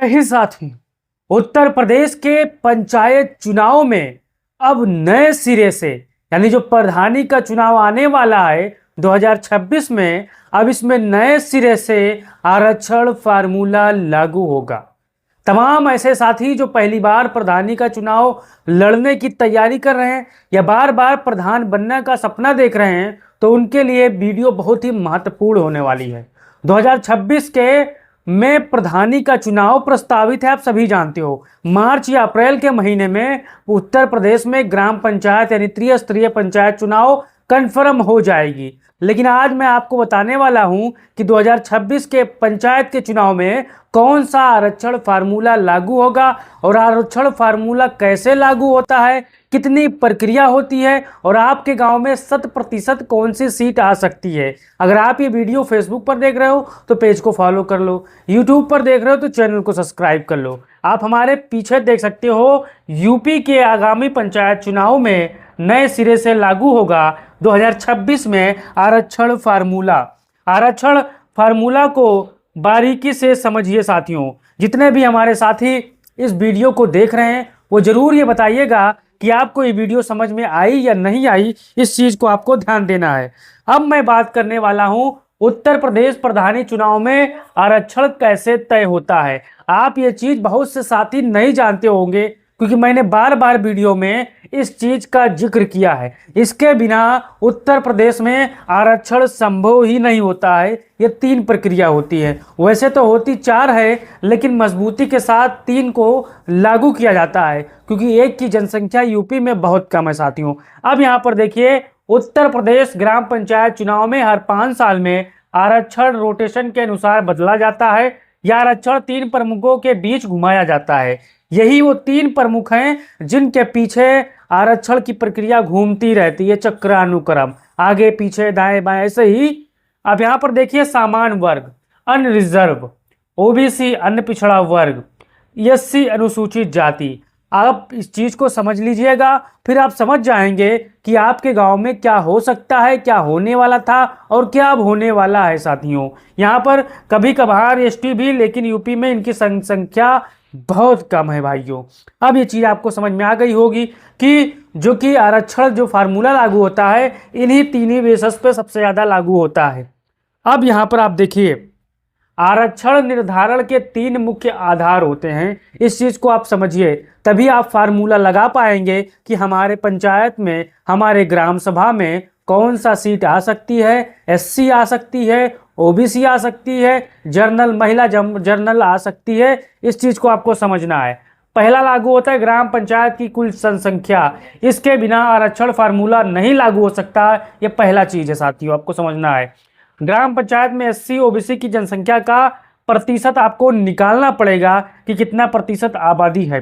ही साथी, उत्तर प्रदेश के पंचायत चुनाव में अब नए सिरे से यानी जो प्रधानी का चुनाव आने वाला है 2026 में, अब इसमें नए सिरे से आरक्षण फार्मूला लागू होगा। तमाम ऐसे साथी जो पहली बार प्रधानी का चुनाव लड़ने की तैयारी कर रहे हैं या बार बार प्रधान बनने का सपना देख रहे हैं, तो उनके लिए वीडियो बहुत ही महत्वपूर्ण होने वाली है। 2026 के में प्रधानी का चुनाव प्रस्तावित है, आप सभी जानते हो। मार्च या अप्रैल के महीने में उत्तर प्रदेश में ग्राम पंचायत यानी त्रिस्तरीय पंचायत चुनाव कन्फर्म हो जाएगी। लेकिन आज मैं आपको बताने वाला हूं कि 2026 के पंचायत के चुनाव में कौन सा आरक्षण फार्मूला लागू होगा और आरक्षण फार्मूला कैसे लागू होता है, कितनी प्रक्रिया होती है और आपके गांव में 100% कौन सी सीट आ सकती है। अगर आप ये वीडियो फेसबुक पर देख रहे हो तो पेज को फॉलो कर लो, यूट्यूब पर देख रहे हो तो चैनल को सब्सक्राइब कर लो। आप हमारे पीछे देख सकते हो, यूपी के आगामी पंचायत चुनाव में नए सिरे से लागू होगा 2026 में आरक्षण फार्मूला। आरक्षण फार्मूला को बारीकी से समझिए साथियों। जितने भी हमारे साथी इस वीडियो को देख रहे हैं वो जरूर ये बताइएगा कि आपको ये वीडियो समझ में आई या नहीं आई। इस चीज को आपको ध्यान देना है। अब मैं बात करने वाला हूं उत्तर प्रदेश प्रधानी चुनाव में आरक्षण कैसे तय होता है। आप ये चीज बहुत से साथी नहीं जानते होंगे क्योंकि मैंने बार बार वीडियो में इस चीज का जिक्र किया है। इसके बिना उत्तर प्रदेश में आरक्षण संभव ही नहीं होता है। ये 3 प्रक्रिया होती है, वैसे तो होती 4 है, लेकिन मजबूती के साथ 3 को लागू किया जाता है क्योंकि 1 की जनसंख्या यूपी में बहुत कम है साथियों। अब यहाँ पर देखिए, उत्तर प्रदेश ग्राम पंचायत चुनाव में हर 5 साल में आरक्षण रोटेशन के अनुसार बदला जाता है। यह आरक्षण 3 प्रमुखों के बीच घुमाया जाता है। यही वो 3 प्रमुख हैं जिनके पीछे आरक्षण की प्रक्रिया घूमती रहती है, चक्रानुक्रम, आगे पीछे दाएं बाएं ऐसे ही। अब यहाँ पर देखिए, सामान्य वर्ग, अनरिजर्व, ओबीसी अन्य पिछड़ा वर्ग, एससी अनुसूचित जाति। आप इस चीज को समझ लीजिएगा, फिर आप समझ जाएंगे कि आपके गांव में क्या हो सकता है, क्या होने वाला था और क्या अब होने वाला है साथियों। यहाँ पर कभी कभार एसटी भी, लेकिन यूपी में इनकी संख्या बहुत कम है भाइयों। अब ये चीज आपको समझ में आ गई होगी कि जो कि आरक्षण जो फार्मूला लागू होता है इन्हीं 3 बेसिस पे सबसे ज्यादा लागू होता है। अब यहाँ पर आप देखिए, आरक्षण निर्धारण के 3 मुख्य आधार होते हैं। इस चीज को आप समझिए, तभी आप फार्मूला लगा पाएंगे कि हमारे पंचायत में, हमारे ग्राम सभा में कौन सा सीट आ सकती है। एससी आ सकती है, ओबीसी आ सकती है, जर्नल महिला जर्नल आ सकती है। इस चीज को आपको समझना है। पहला लागू होता है ग्राम पंचायत की कुल जनसंख्या। इसके बिना आरक्षण फार्मूला नहीं लागू हो सकता। यह पहला चीज है साथियों, आपको समझना है। ग्राम पंचायत में एससी ओबीसी की जनसंख्या का प्रतिशत आपको निकालना पड़ेगा कि कितना प्रतिशत आबादी है।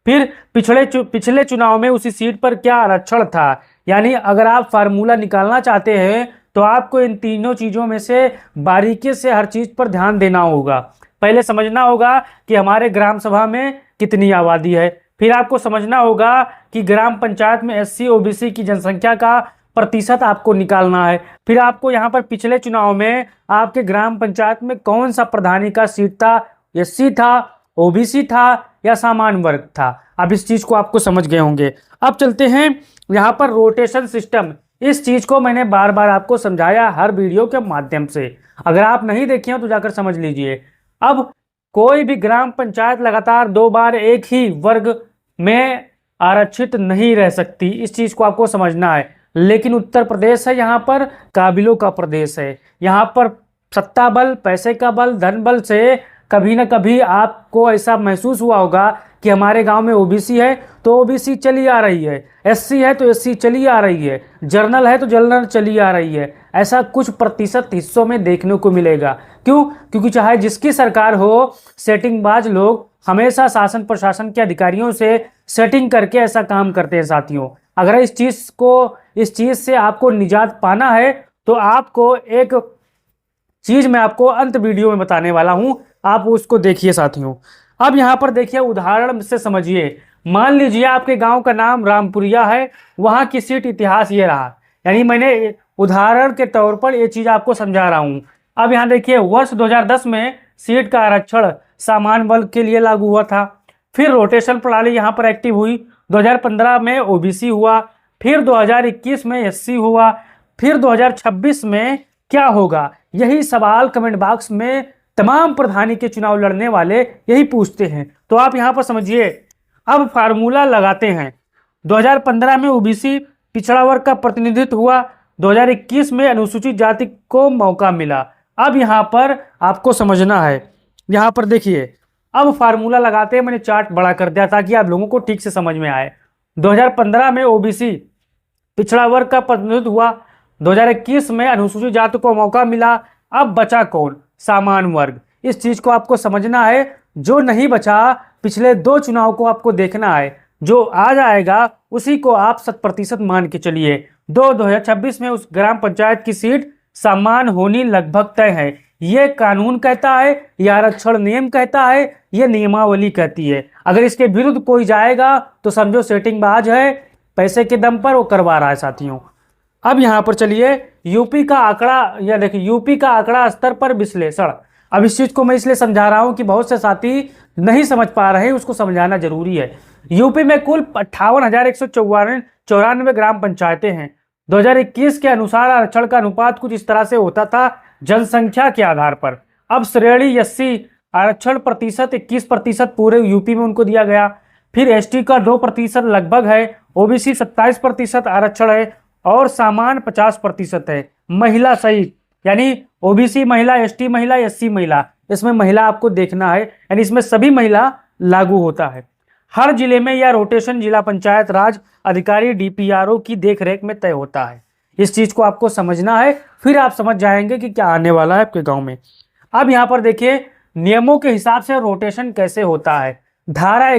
फिर पिछले चुनाव में उसी सीट पर क्या आरक्षण था, यानी अगर आप फार्मूला निकालना चाहते हैं तो आपको इन तीनों चीजों में से बारीकी से हर चीज पर ध्यान देना होगा। पहले समझना होगा कि हमारे ग्राम सभा में कितनी आबादी है, फिर आपको समझना होगा कि ग्राम पंचायत में एससी ओबीसी की जनसंख्या का प्रतिशत आपको निकालना है। फिर आपको यहाँ पर पिछले चुनाव में आपके ग्राम पंचायत में कौन सा प्रधानी का सीट था, एससी था, ओबीसी था या सामान्य वर्ग था। अब इस चीज को आपको समझ गए होंगे। अब चलते हैं यहाँ पर रोटेशन सिस्टम। इस चीज को मैंने बार बार आपको समझाया हर वीडियो के माध्यम से। अगर आप नहीं देखे हो तो जाकर समझ लीजिए। अब कोई भी ग्राम पंचायत लगातार 2 बार एक ही वर्ग में आरक्षित नहीं रह सकती। इस चीज को आपको समझना है। लेकिन उत्तर प्रदेश है, यहाँ पर काबिलों का प्रदेश है। यहाँ पर सत्ता बल, पैसे का बल, धन बल से कभी ना कभी आपको ऐसा महसूस हुआ होगा कि हमारे गांव में ओबीसी है तो ओबीसी चली आ रही है, एससी है तो एससी चली आ रही है, जर्नल है तो जर्नल चली आ रही है। ऐसा कुछ प्रतिशत हिस्सों में देखने को मिलेगा। क्यों? क्योंकि चाहे जिसकी सरकार हो, सेटिंगबाज लोग हमेशा शासन प्रशासन के अधिकारियों से सेटिंग करके ऐसा काम करते हैं साथियों। अगर इस चीज से आपको निजात पाना है तो आपको एक चीज मैं आपको अंत वीडियो में बताने वाला हूं, आप उसको देखिए साथियों। अब यहाँ पर देखिए, उदाहरण से समझिए। मान लीजिए आपके गांव का नाम रामपुरिया है, वहां की सीट इतिहास ये रहा। यानी मैंने उदाहरण के तौर पर ये चीज आपको समझा रहा हूं। अब यहाँ देखिए, वर्ष 2010 में सीट का आरक्षण सामान्य वर्ग के लिए लागू हुआ था। फिर रोटेशन प्रणाली यहाँ पर एक्टिव हुई। 2015 में ओबीसी हुआ, फिर 2021 में एससी हुआ, फिर 2026 में क्या होगा, यही सवाल कमेंट बॉक्स में तमाम प्रधानी के चुनाव लड़ने वाले यही पूछते हैं। तो आप यहाँ पर समझिए, अब फार्मूला लगाते हैं। 2015 में ओबीसी पिछड़ा वर्ग का प्रतिनिधित्व हुआ, 2021 में अनुसूचित जाति को मौका मिला। अब यहाँ पर आपको समझना है, यहाँ पर देखिए, अब फार्मूला लगाते हैं। मैंने चार्ट बड़ा कर दिया ताकि आप लोगों को ठीक से समझ में आए। 2015 में ओबीसी पिछड़ा वर्ग का प्रतिनिधित्व हुआ, 2021 में अनुसूचित जाति को मौका मिला। अब बचा कौन? सामान्य वर्ग। इस चीज को आपको समझना है। जो नहीं बचा, पिछले 2 चुनाव को आपको देखना है। जो आ जाएगा उसी को आप 100% मान के चलिए। 2026 में उस ग्राम पंचायत की सीट समान होनी लगभग तय है। ये कानून कहता है, यह आरक्षण नियम कहता है, यह नियमावली कहती है। अगर इसके विरुद्ध कोई जाएगा तो समझो सेटिंगबाज है, पैसे के दम पर वो करवा रहा है साथियों। अब यहाँ पर चलिए, यूपी का आंकड़ा, या देखिए यूपी का आंकड़ा स्तर पर विश्लेषण। अब इस चीज को मैं इसलिए समझा रहा हूं कि बहुत से साथी नहीं समझ पा रहे हैं, उसको समझाना जरूरी है। यूपी में कुल 58,194 ग्राम पंचायतें हैं। 2021 के अनुसार आरक्षण का अनुपात कुछ इस तरह से होता था जनसंख्या के आधार पर। अब श्रेणी एससी आरक्षण प्रतिशत 21% पूरे यूपी में उनको दिया गया। फिर एसटी का 2% लगभग है, ओबीसी 27% आरक्षण है और सामान्य 50% है। महिला सहित, यानी ओबीसी महिला, एसटी महिला, एससी महिला, इसमें महिला आपको देखना है, यानी इसमें सभी महिला लागू होता है। हर जिले में यह रोटेशन जिला पंचायत राज अधिकारी डीपीआरओ की देखरेख में तय होता है। इस चीज को आपको समझना है, फिर आप समझ जाएंगे कि क्या आने वाला है आपके गांव में। अब यहाँ पर देखिए, नियमों के हिसाब से रोटेशन कैसे होता है। धारा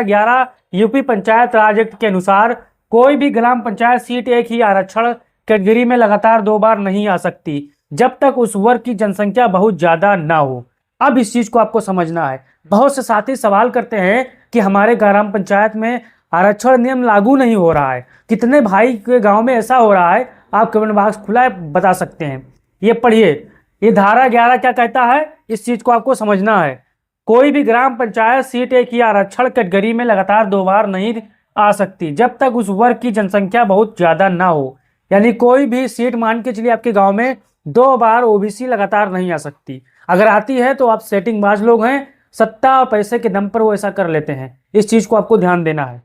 11 यूपी पंचायत राज एक्ट के अनुसार कोई भी ग्राम पंचायत सीट एक ही आरक्षण कैटेगरी में लगातार 2 बार नहीं आ सकती जब तक उस वर्ग की जनसंख्या बहुत ज्यादा ना हो। अब इस चीज को आपको समझना है। बहुत से साथी सवाल करते हैं कि हमारे ग्राम पंचायत में आरक्षण नियम लागू नहीं हो रहा है। कितने भाई के गांव में ऐसा हो रहा है? आप कमेंट बॉक्स खुला है, बता सकते हैं। ये पढ़िए, ये धारा 11 क्या कहता है, इस चीज को आपको समझना है। कोई भी ग्राम पंचायत सीट एक ही आरक्षण कैटेगरी में लगातार 2 बार नहीं आ सकती जब तक उस वर्ग की जनसंख्या बहुत ज्यादा ना हो। यानी कोई भी सीट मान के चलिए आपके गांव में 2 बार ओबीसी लगातार नहीं आ सकती। अगर आती है तो आप सेटिंगबाज लोग हैं, सत्ता और पैसे के दम पर वो ऐसा कर लेते हैं। इस चीज को आपको ध्यान देना है।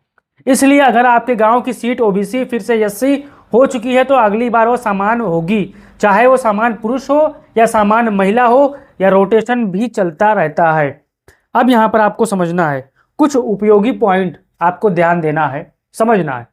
इसलिए अगर आपके गांव की सीट ओबीसी फिर से एससी हो चुकी है तो अगली बार वो सामान्य होगी, चाहे वो सामान्य पुरुष हो या सामान्य महिला हो, या रोटेशन भी चलता रहता है। अब यहाँ पर आपको समझना है, कुछ उपयोगी पॉइंट आपको ध्यान देना है, समझना है।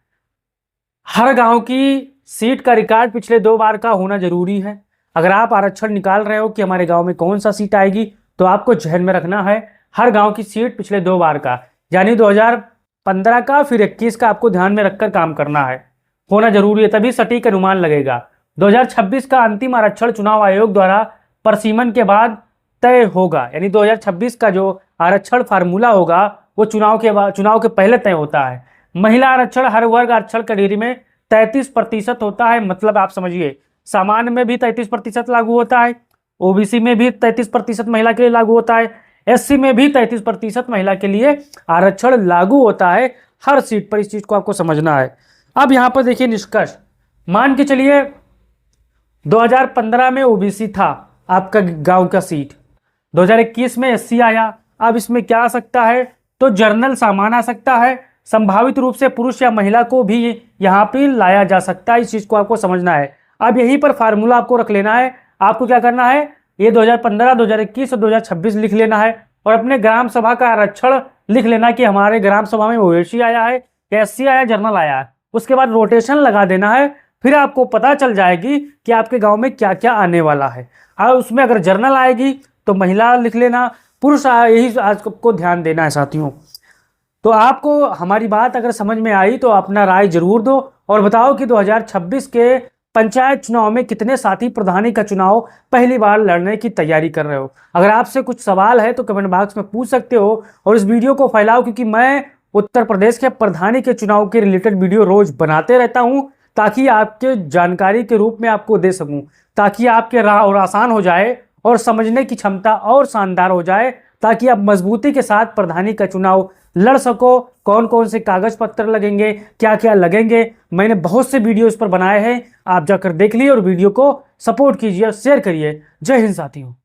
हर गांव की सीट का रिकॉर्ड पिछले 2 बार का होना जरूरी है। अगर आप आरक्षण निकाल रहे हो कि हमारे गांव में कौन सा सीट आएगी, तो आपको जहन में रखना है हर गांव की सीट पिछले 2 बार का, यानी 2015 का फिर 21 का आपको ध्यान में रखकर काम करना है, होना जरूरी है, तभी सटीक अनुमान लगेगा। 2026 का अंतिम आरक्षण चुनाव आयोग द्वारा परिसीमन के बाद तय होगा, यानी 2026 का जो आरक्षण फार्मूला होगा वो चुनाव के पहले तय होता है। महिला आरक्षण हर वर्ग आरक्षण कैटेगरी में 33% होता है। मतलब आप समझिए, सामान्य में भी 33% लागू होता है, ओबीसी में भी 33% महिला के लिए लागू होता है, एससी में भी 33% महिला के लिए आरक्षण लागू होता है हर सीट पर। इस चीज को आपको समझना है। अब यहाँ पर देखिए निष्कर्ष, मान के चलिए 2015 में ओबीसी था आपका गांव का सीट, 2021 में एससी आया। अब इसमें क्या आ सकता है, तो जर्नल सामान आ सकता है, संभावित रूप से पुरुष या महिला को भी यहाँ पे लाया जा सकता है। इस चीज को आपको समझना है। अब यहीं पर फार्मूला आपको रख लेना है। आपको क्या करना है, ये 2015, 2021 और 2026 लिख लेना है और अपने ग्राम सभा का आरक्षण लिख लेना कि हमारे ग्राम सभा में ओबीसी आया है, एससी आया, जर्नल आया है। उसके बाद रोटेशन लगा देना है, फिर आपको पता चल जाएगी कि आपके गांव में क्या क्या आने वाला है। और उसमें अगर जर्नल आएगी तो महिला लिख लेना, पुरुष, यही आपको ध्यान देना है साथियों। तो आपको हमारी बात अगर समझ में आई तो अपना राय जरूर दो और बताओ कि 2026 के पंचायत चुनाव में कितने साथी प्रधानी का चुनाव पहली बार लड़ने की तैयारी कर रहे हो। अगर आपसे कुछ सवाल है तो कमेंट बॉक्स में पूछ सकते हो और इस वीडियो को फैलाओ, क्योंकि मैं उत्तर प्रदेश के प्रधानी के चुनाव के रिलेटेड वीडियो रोज बनाते रहता हूं ताकि आपके जानकारी के रूप में आपको दे सकूं, ताकि आपके राह और आसान हो जाए और समझने की क्षमता और शानदार हो जाए, ताकि आप मजबूती के साथ प्रधानी का चुनाव लड़ सको। कौन कौन से कागज पत्र लगेंगे, क्या क्या लगेंगे, मैंने बहुत से वीडियो इस पर बनाए हैं, आप जाकर देख लीजिए और वीडियो को सपोर्ट कीजिए, शेयर करिए। जय हिंद साथियों।